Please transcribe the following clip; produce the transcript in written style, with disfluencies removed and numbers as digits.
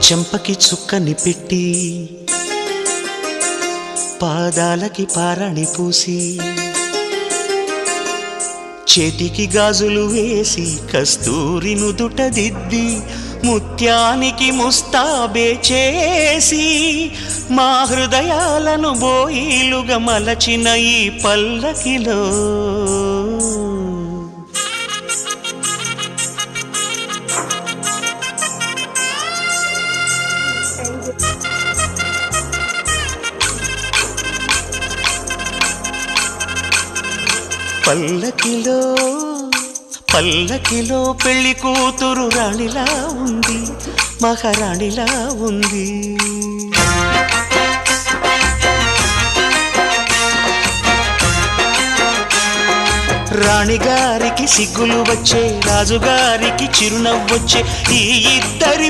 చెంపకి చుక్కని పెట్టి పాదాలకి పారాణి పూసి చేతికి గాజులు వేసి కస్తూరి నుదుట దిద్ది ముత్యానికి ముస్తాబే చేసి మా హృదయాలను బోయిలుగా మలచిన ఈ పల్లకిలో పల్లకిలో పల్లకిలో పెళ్లి కూతురు రాణిలా ఉంది, మహారాణిలా ఉంది. రాణిగారికి సిగ్గులు వచ్చే, రాజుగారికి చిరునవ్వొచ్చే ఈ ఇద్దరి